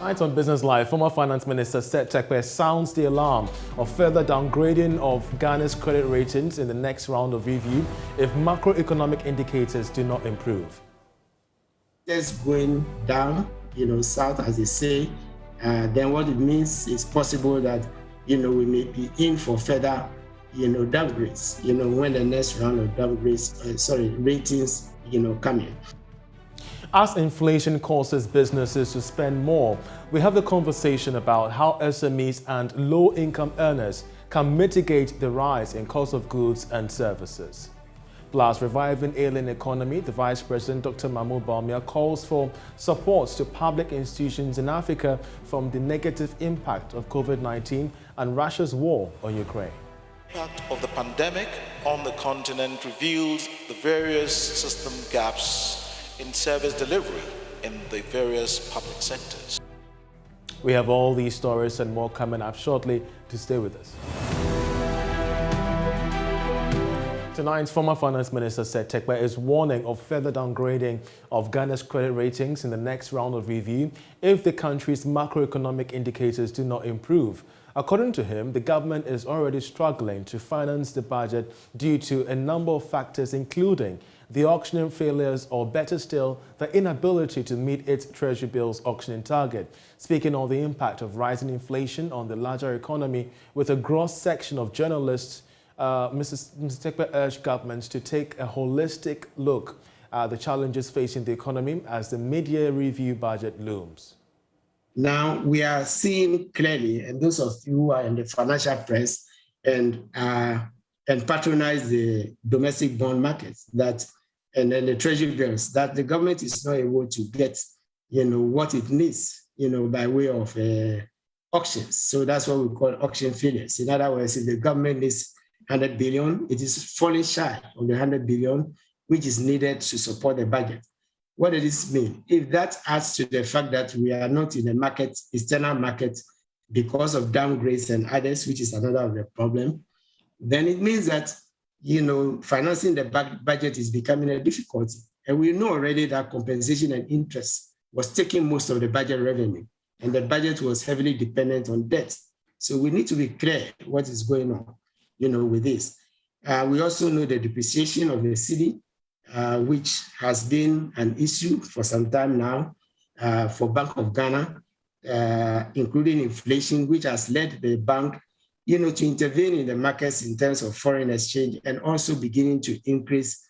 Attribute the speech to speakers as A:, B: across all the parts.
A: Tonight on Business Live, former Finance Minister Seth Terkper sounds the alarm of further downgrading of Ghana's credit ratings in the next round of review if macroeconomic indicators do not improve.
B: Just going down, south, as they say, then what it means is possible that, we may be in for further, downgrades, when the next round of ratings, come in.
A: As inflation causes businesses to spend more, we have a conversation about how SMEs and low-income earners can mitigate the rise in cost of goods and services. Plus, reviving ailing economy, the Vice President, Dr. Mahmoud Bawumia, calls for support to public institutions in Africa from the negative impact of COVID-19 and Russia's war on Ukraine.
C: The impact of the pandemic on the continent reveals the various system gaps in service delivery in the various public sectors.
A: We have all these stories and more coming up shortly. To stay with us. Tonight's former Finance Minister Seth Terkper is warning of further downgrading of Ghana's credit ratings in the next round of review if the country's macroeconomic indicators do not improve. According to him, the government is already struggling to finance the budget due to a number of factors, including the auctioning failures, or better still, the inability to meet its Treasury bills auctioning target. Speaking on the impact of rising inflation on the larger economy, with a gross section of journalists, Mr. Terkper urged governments to take a holistic look at the challenges facing the economy as the mid-year review budget looms.
B: Now, we are seeing clearly, and those of you who are in the financial press and patronize the domestic bond markets, and then the treasury bills, that the government is not able to get, what it needs, by way of auctions. So that's what we call auction failures. In other words, if the government needs 100 billion, it is falling shy of the 100 billion, which is needed to support the budget. What does this mean? If that adds to the fact that we are not in the market, external market, because of downgrades and others, which is another of the problem, then it means that, financing the budget is becoming a difficulty. And we know already that compensation and interest was taking most of the budget revenue, and the budget was heavily dependent on debt. So we need to be clear what is going on, with this. We also know the depreciation of the cedi, which has been an issue for some time now for Bank of Ghana, including inflation, which has led the bank, to intervene in the markets in terms of foreign exchange, and also beginning to increase,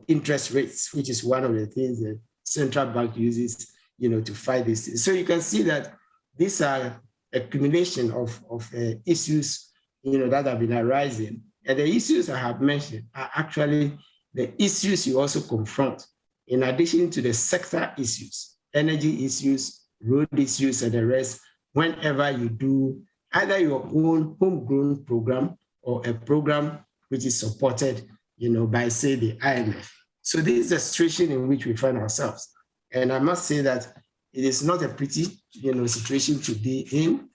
B: interest rates, which is one of the things the central bank uses, to fight this. So you can see that these are accumulation of issues, that have been arising. And the issues I have mentioned are actually the issues you also confront, in addition to the sector issues, energy issues, road issues, and the rest, whenever you do either your own homegrown program or a program which is supported, by, say, the IMF. So this is the situation in which we find ourselves. And I must say that it is not a pretty, situation to be in,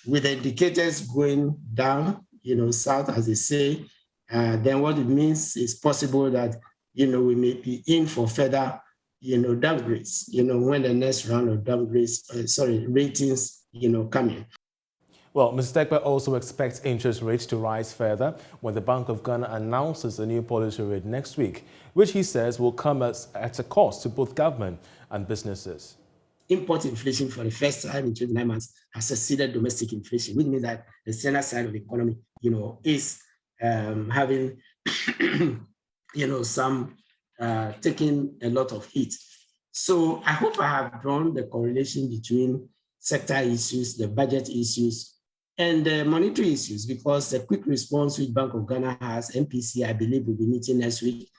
B: with the indicators going down, south, as they say. Then what it means is possible that, we may be in for further, downgrades, when the next round of ratings, come in.
A: Well, Mr. Terkper also expects interest rates to rise further when the Bank of Ghana announces a new policy rate next week, which he says will come at a cost to both government and businesses.
B: Import inflation for the first time in 29 months has exceeded domestic inflation, which means that the center side of the economy, is having, some taking a lot of heat. So I hope I have drawn the correlation between sector issues, the budget issues, and the monetary issues, because the quick response which Bank of Ghana has, MPC, I believe, will be meeting next week,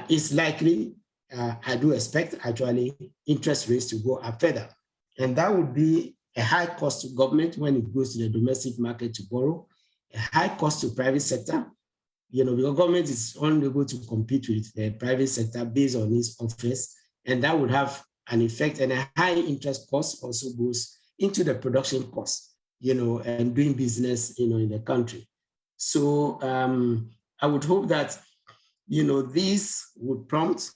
B: is likely, I do expect, actually, interest rates to go up further. And that would be a high cost to government when it goes to the domestic market to borrow, a high cost to private sector, because government is unable to compete with the private sector based on its offers, and that would have an effect, and a high interest cost also goes into the production cost, and doing business, in the country. So I would hope that, this would prompt,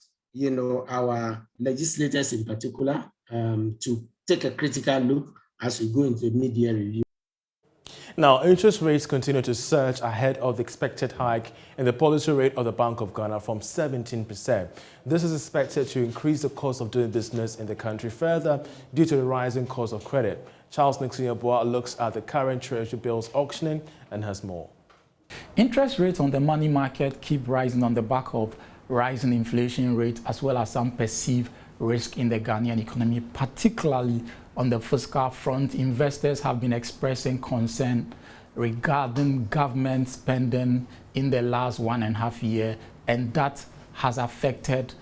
B: our legislators in particular to take a critical look as we go into mid-year review.
A: Now, interest rates continue to surge ahead of the expected hike in the policy rate of the Bank of Ghana from 17%. This is expected to increase the cost of doing business in the country further due to the rising cost of credit. Charles Nixon-Yeboah looks at the current Treasury bills auctioning and has more.
D: Interest rates on the money market keep rising on the back of rising inflation rate as well as some perceived risk in the Ghanaian economy, particularly on the fiscal front. Investors have been expressing concern regarding government spending in the last 1.5 years, and that has affected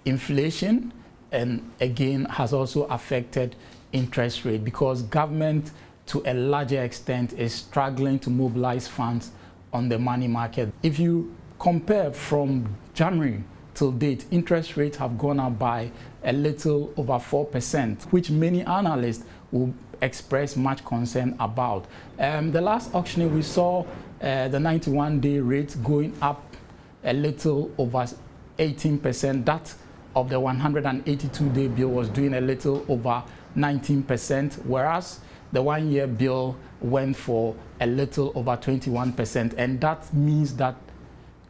D: inflation and again has also affected interest rate because government to a larger extent is struggling to mobilize funds on the money market. If you compare from January till date, interest rates have gone up by a little over 4%, which many analysts will express much concern about. The last auctioning, we saw the 91-day rate going up a little over 18%. That of the 182-day bill was doing a little over 19%, whereas the one-year bill went for a little over 21%, and that means that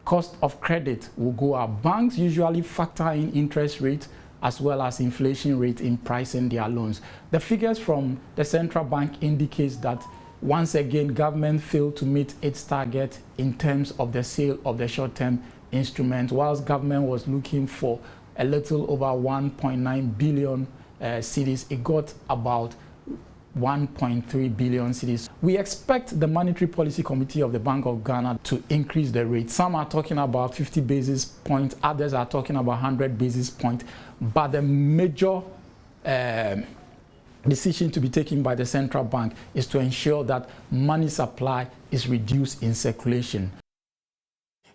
D: cost of credit will go up. Banks usually factor in interest rate as well as inflation rate in pricing their loans. The figures from the central bank indicates that once again government failed to meet its target in terms of the sale of the short-term instrument, whilst government was looking for a little over 1.9 billion cedis, it got about 1.3 billion cedis. We expect the Monetary Policy Committee of the Bank of Ghana to increase the rate. Some are talking about 50 basis points, others are talking about 100 basis points. But the major decision to be taken by the central bank is to ensure that money supply is reduced in circulation.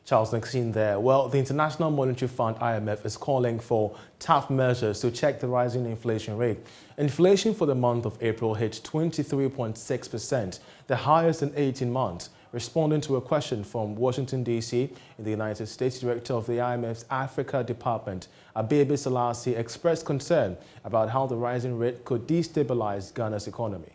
A: Charles Nixon there. Well, the International Monetary Fund, IMF, is calling for tough measures to check the rising inflation rate. Inflation for the month of April hit 23.6%, the highest in 18 months. Responding to a question from Washington, D.C. in the United States, Director of the IMF's Africa Department, Abebe Selassie, expressed concern about how the rising rate could destabilize Ghana's economy.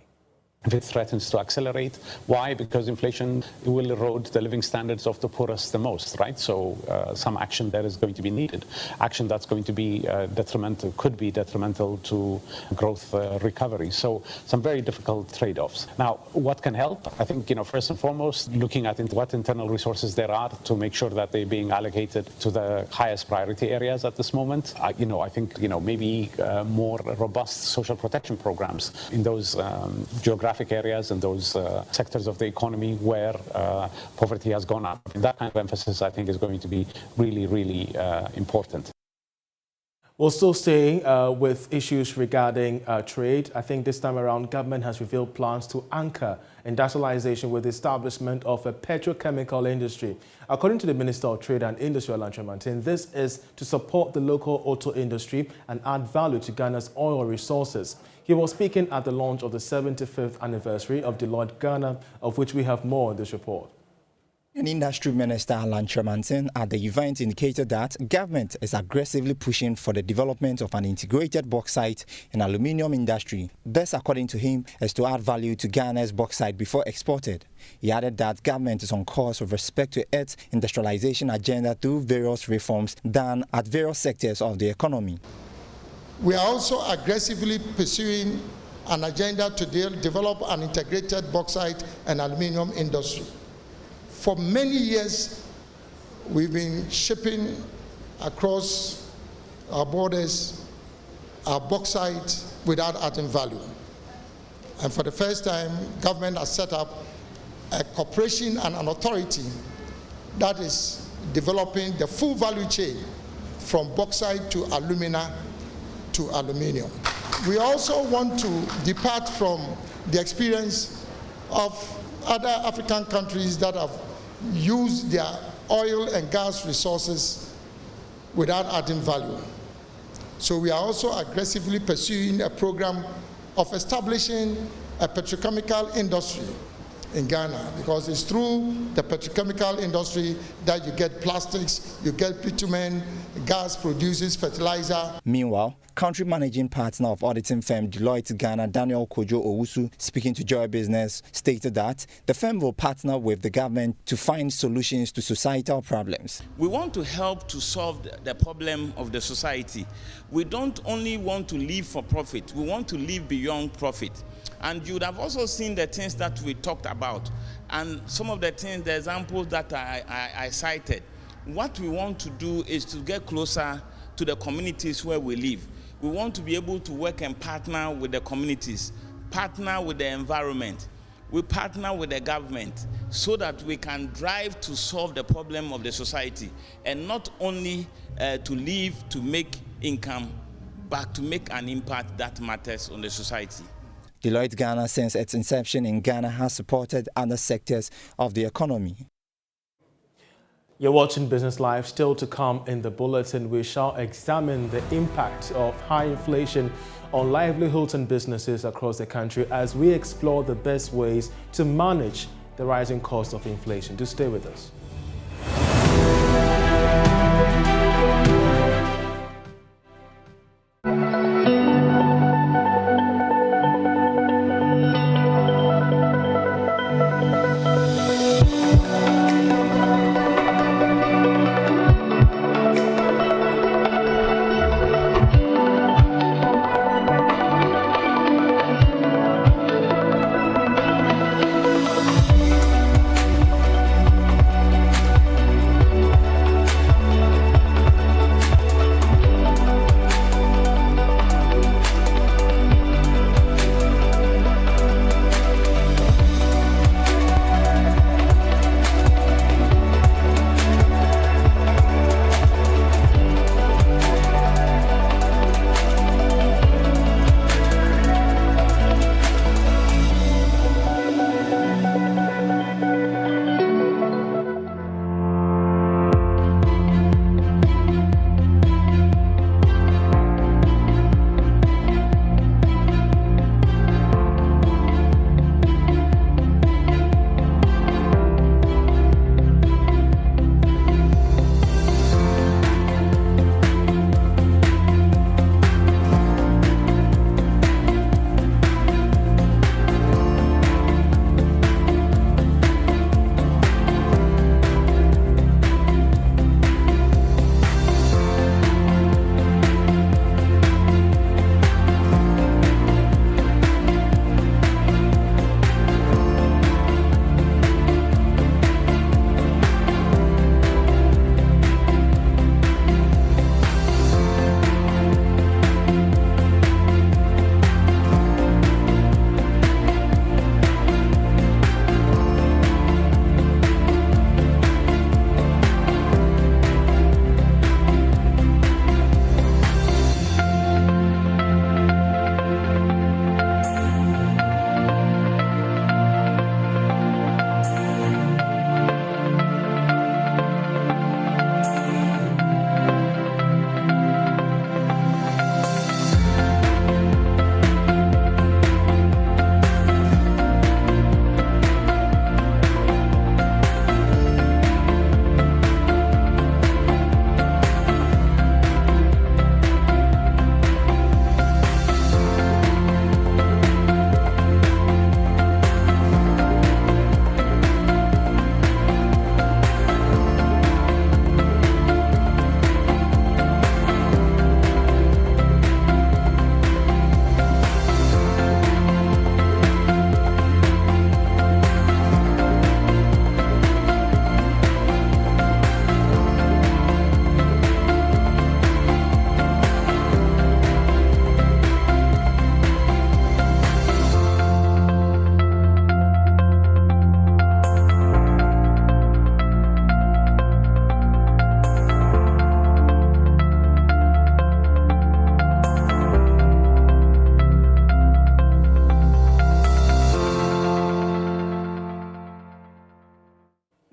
E: If it threatens to accelerate. Why? Because inflation will erode the living standards of the poorest the most, right? So some action there is going to be needed. Action that's going to be detrimental, could be detrimental to growth recovery. So some very difficult trade-offs. Now, what can help? I think, first and foremost, looking at what internal resources there are to make sure that they're being allocated to the highest priority areas at this moment. I think, maybe more robust social protection programs in those geographic areas and those sectors of the economy where poverty has gone up. And that kind of emphasis, I think, is going to be really, really important.
A: We'll still stay with issues regarding trade. I think this time around, government has revealed plans to anchor industrialization with the establishment of a petrochemical industry. According to the Minister of Trade and Industry, Alantra Martin, this is to support the local auto industry and add value to Ghana's oil resources. He was speaking at the launch of the 75th anniversary of Deloitte Ghana, of which we have more in this report.
F: And Industry Minister Alantra Martin at the event indicated that government is aggressively pushing for the development of an integrated bauxite and aluminium industry. This, according to him, is to add value to Ghana's bauxite before exported. He added that government is on course with respect to its industrialization agenda through various reforms done at various sectors of the economy.
G: We are also aggressively pursuing an agenda to develop an integrated bauxite and aluminium industry. For many years, we've been shipping across our borders our bauxite without adding value. And for the first time, government has set up a corporation and an authority that is developing the full value chain from bauxite to alumina to aluminium. We also want to depart from the experience of other African countries that have used their oil and gas resources without adding value. So we are also aggressively pursuing a program of establishing a petrochemical industry in Ghana, because it's through the petrochemical industry that you get plastics, you get bitumen, gas produces fertilizer.
F: Meanwhile, Country Managing Partner of auditing firm Deloitte Ghana, Daniel Kojo Owusu, speaking to Joy Business, stated that the firm will partner with the government to find solutions to societal problems.
H: We want to help to solve the problem of the society. We don't only want to live for profit, we want to live beyond profit. And you would have also seen the things that we talked about, and some of the things, the examples that I cited. What we want to do is to get closer to the communities where we live. We want to be able to work and partner with the communities, partner with the environment. We partner with the government so that we can drive to solve the problem of the society, and not only to live to make income, but to make an impact that matters on the society.
F: Deloitte Ghana, since its inception in Ghana, has supported other sectors of the economy.
A: You're watching Business Live. Still to come in the bulletin, we shall examine the impact of high inflation on livelihoods and businesses across the country as we explore the best ways to manage the rising cost of inflation. Do stay with us.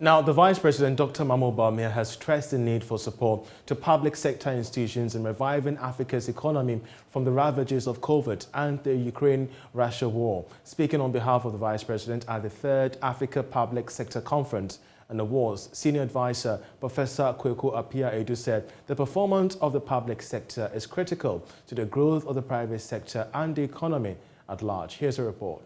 A: Now, the Vice President, Dr. Mahmoud Bawumia, has stressed the need for support to public sector institutions in reviving Africa's economy from the ravages of COVID and the Ukraine-Russia war. Speaking on behalf of the Vice President at the 3rd Africa Public Sector Conference and Awards, Senior Advisor Professor Kweku Appiah-Edu said the performance of the public sector is critical to the growth of the private sector and the economy at large. Here's a report.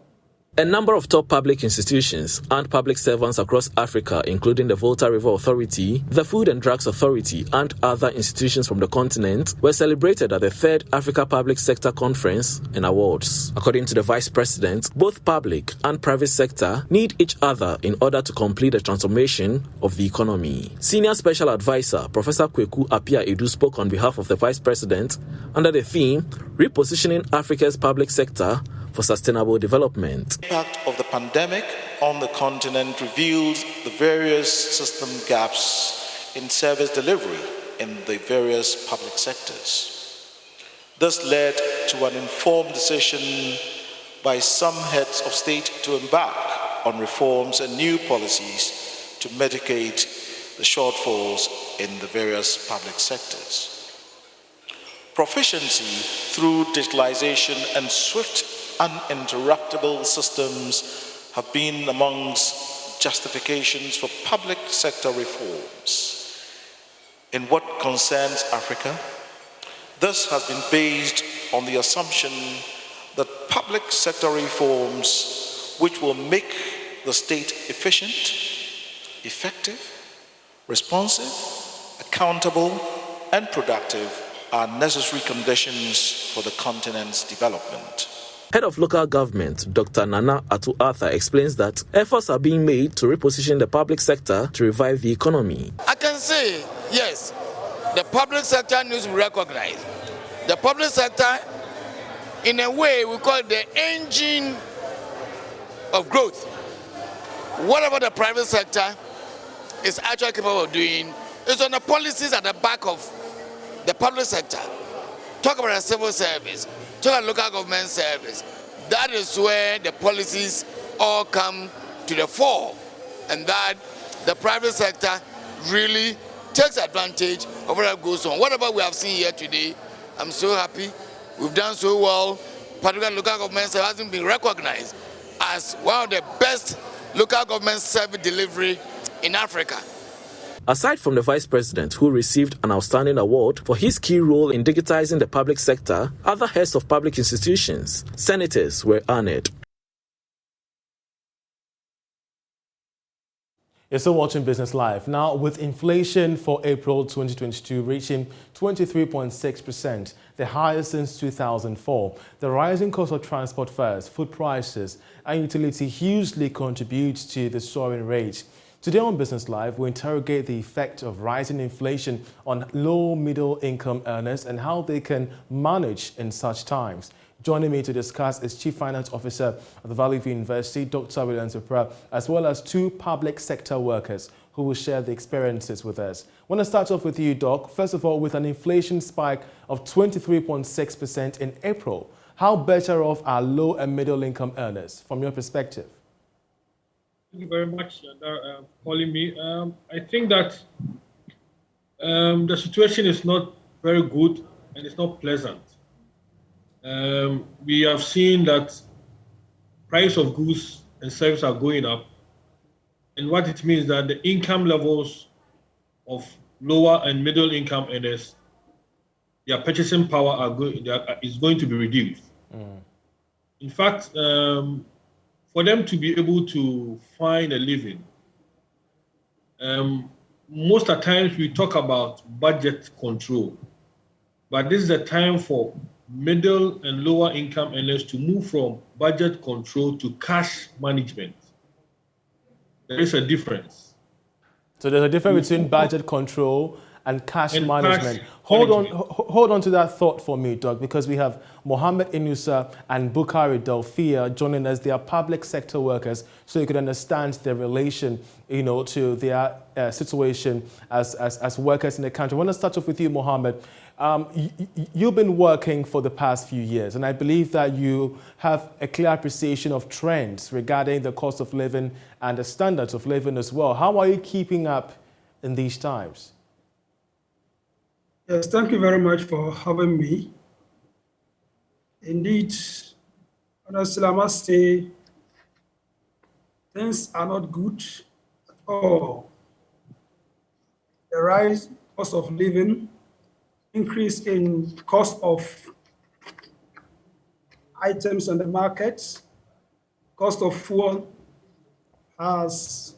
I: A number of top public institutions and public servants across Africa, including the Volta River Authority, the Food and Drugs Authority, and other institutions from the continent, were celebrated at the 3rd Africa Public Sector Conference and Awards. According to the Vice President, both public and private sector need each other in order to complete the transformation of the economy. Senior Special Advisor Professor Kweku Appiah-Edu spoke on behalf of the Vice President under the theme, Repositioning Africa's Public Sector for Sustainable Development.
C: The impact of the pandemic on the continent reveals the various system gaps in service delivery in the various public sectors. This led to an informed decision by some heads of state to embark on reforms and new policies to mitigate the shortfalls in the various public sectors. Proficiency through digitalization and swift uninterruptible systems have been amongst justifications for public sector reforms. In what concerns Africa, this has been based on the assumption that public sector reforms which will make the state efficient, effective, responsive, accountable, and productive are necessary conditions for the continent's development.
I: Head of Local Government, Dr. Nana Atu-Arthur, explains that efforts are being made to reposition the public sector to revive the economy.
J: I can say, yes, the public sector needs to be recognized. The public sector, in a way, we call it the engine of growth. Whatever the private sector is actually capable of doing is on the policies at the back of the public sector. Talk about the civil service. Talk about local government service. That is where the policies all come to the fore, and that the private sector really takes advantage of whatever goes on. Whatever we have seen here today, I'm so happy. We've done so well. Particularly local government service hasn't been recognized as one of the best local government service delivery in Africa.
I: Aside from the Vice President, who received an outstanding award for his key role in digitizing the public sector, other heads of public institutions, senators, were honored.
A: You're still watching Business Live. Now, with inflation for April 2022 reaching 23.6%, the highest since 2004, the rising cost of transport fares, food prices, and utility hugely contributes to the soaring rate. Today on Business Live, we interrogate the effect of rising inflation on low-middle income earners and how they can manage in such times. Joining me to discuss is Chief Finance Officer of the Valley View University, Dr. William Zipra, as well as two public sector workers who will share the experiences with us. I want to start off with you, Doc. First of all, with an inflation spike of 23.6% in April, how better off are low and middle income earners from your perspective?
K: Thank you very much for calling me. I think that the situation is not very good and it's not pleasant. We have seen that price of goods and services are going up, and what it means that the income levels of lower and middle income earners, their purchasing power is going to be reduced. In fact, for them to be able to find a living, most of the times we talk about budget control, but this is a time for middle and lower income earners to move from budget control to cash management. There is a difference.
A: So there's a difference between budget control and cash management. Hold on to that thought for me, Doug, because we have Mohammed Inusa and Bukari Delphia joining us. They are public sector workers, so you could understand their relation, to their situation as workers in the country. I want to start off with you, Mohammed. You've been working for the past few years, and I believe that you have a clear appreciation of trends regarding the cost of living and the standards of living as well. How are you keeping up in these times?
L: Yes, thank you very much for having me. Indeed, honestly, I must say, things are not good at all the rise cost of living, increase in cost of items on the markets, cost of fuel has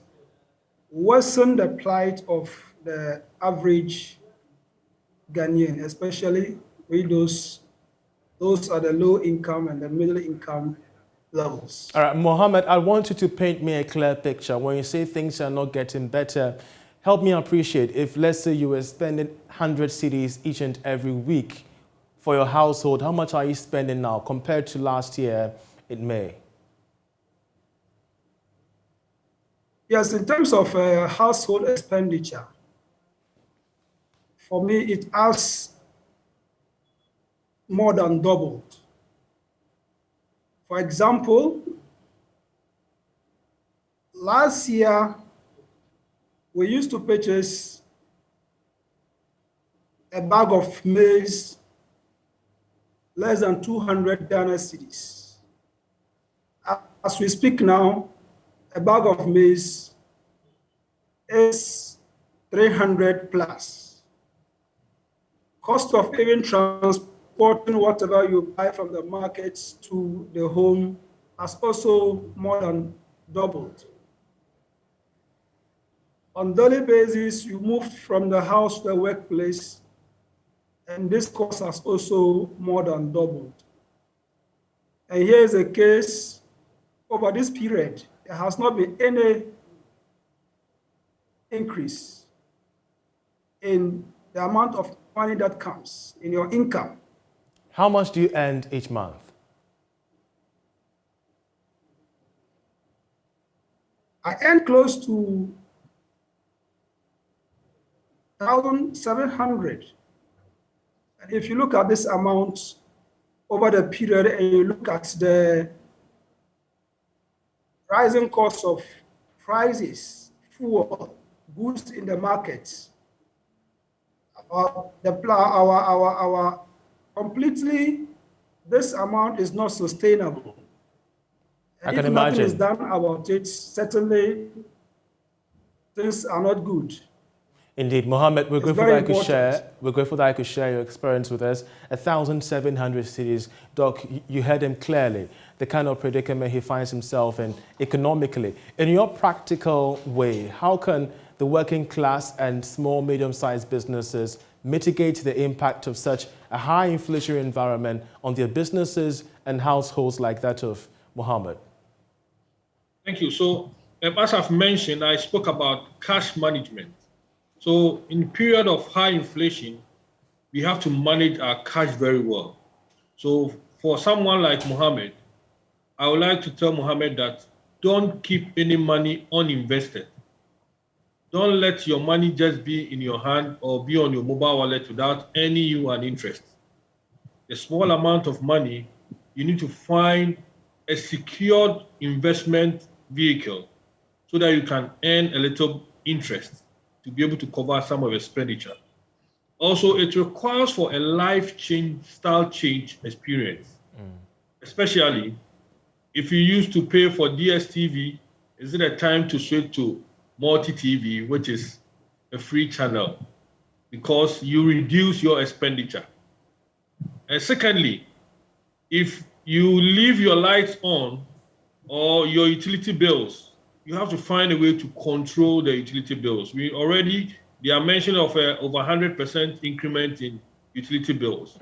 L: worsened the plight of the average Ghanaian, especially with those are the low income and the middle income levels.
A: All right, Mohammed, I want you to paint me a clear picture. When you say things are not getting better, help me appreciate if, let's say, you were spending 100 cedis each and every week for your household, how much are you spending now compared to last year in May?
L: Yes, in terms of household expenditure, for me, it has more than doubled. For example, last year, we used to purchase a bag of maize less than 200 Ghana cedis. As we speak now, a bag of maize is 300 plus. Cost of even transporting whatever you buy from the markets to the home has also more than doubled. On daily basis, you move from the house to the workplace, and this cost has also more than doubled. And here is a case over this period, there has not been any increase in the amount of money that comes in your income.
A: How much do you earn each month?
L: I earn close to 1,700. And if you look at this amount over the period and you look at the rising cost of prices, fuel, goods in the market, our completely, this amount is not sustainable. And
A: I can
L: if nothing is
A: imagine.
L: done about it, certainly things are not good.
A: Indeed, Mohammed, we're
L: It's
A: grateful
L: very
A: that I could share.
L: important.
A: We're grateful that I could share your experience with us. 1,700 cedis. Doc, you heard him clearly. The kind of predicament he finds himself in economically. In your practical way, how can the working class and small, medium-sized businesses mitigate the impact of such a high inflationary environment on their businesses and households like that of Mohammed?
K: Thank you. So, as I've mentioned, I spoke about cash management. So in period of high inflation, we have to manage our cash very well. So for someone like Mohammed, I would like to tell Mohammed that don't keep any money uninvested. Don't let your money just be in your hand or be on your mobile wallet without any yield and interest. A small amount of money, you need to find a secured investment vehicle so that you can earn a little interest to be able to cover some of expenditure. Also, it requires for a life change, style change experience, especially if you used to pay for DSTV, is it a time to switch to multi-TV, which is a free channel, because you reduce your expenditure. And secondly, if you leave your lights on or your utility bills, you have to find a way to control the utility bills. They are mentioning of over 100% increment in utility bills.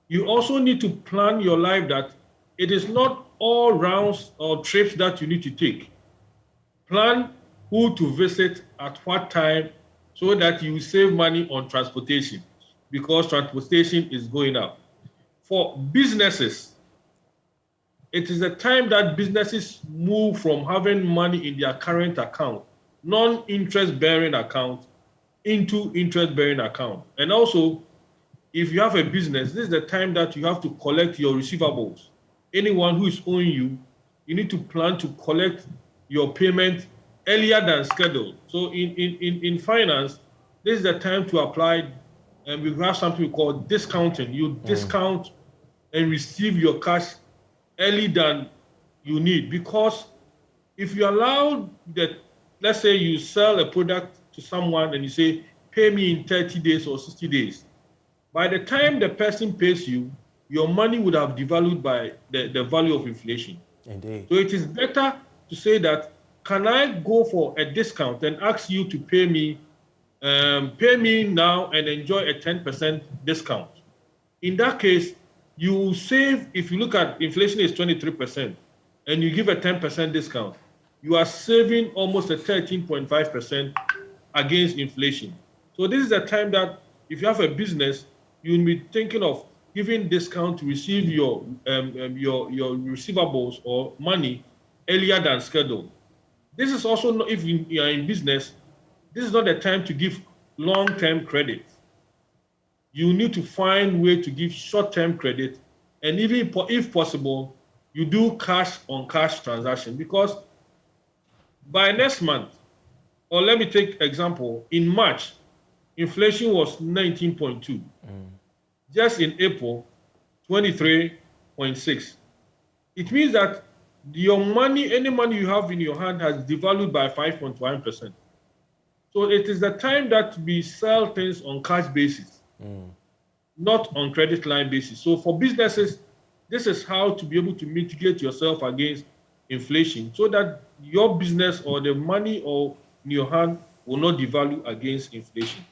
K: You also need to plan your life that it is not all rounds or trips that you need to take. Plan who to visit at what time so that you save money on transportation, because transportation is going up. For businesses, it is the time that businesses move from having money in their current account, non-interest bearing account, into interest bearing account. And also, if you have a business, this is the time that you have to collect your receivables. Anyone who is owing you, you need to plan to collect your payment earlier than scheduled. So in finance, this is the time to apply, and we have something we call discounting. You discount and receive your cash early than you need, because if you allow that, let's say you sell a product to someone and you say, pay me in 30 days or 60 days. By the time the person pays you, your money would have devalued by the value of inflation.
A: Indeed.
K: So it is better to say that, can I go for a discount and ask you to pay me now and enjoy a 10% discount? In that case, you will save, if you look at inflation is 23%, and you give a 10% discount, you are saving almost a 13.5% against inflation. So this is the time that if you have a business, you will be thinking of giving discount to receive your receivables or money earlier than scheduled. This is also not, if you are in business, this is not the time to give long-term credit. You need to find way to give short-term credit, and even if possible, you do cash-on-cash transaction, because by next month, or let me take example, in March, inflation was 19.2. Just in April, 23.6. It means that your money, any money you have in your hand, has devalued by 5.1%. So it is the time that we sell things on cash basis, not on credit line basis. So for businesses, this is how to be able to mitigate yourself against inflation, so that your business or the money or in your hand will not devalue against inflation.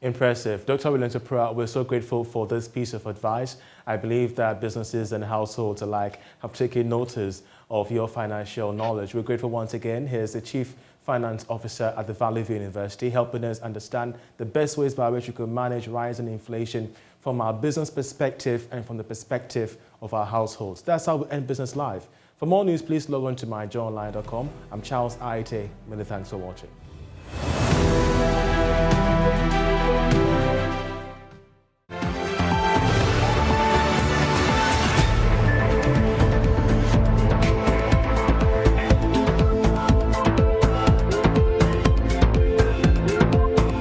A: Impressive. Dr. William Tupura, we're so grateful for this piece of advice. I believe that businesses and households alike have taken notice of your financial knowledge. We're grateful once again. Here's the Chief Finance Officer at the Valley View University, helping us understand the best ways by which we can manage rising inflation from our business perspective and from the perspective of our households. That's how we end Business Live. For more news, please log on to myjoyonline.com. I'm Charles Ayitey. Many thanks for watching.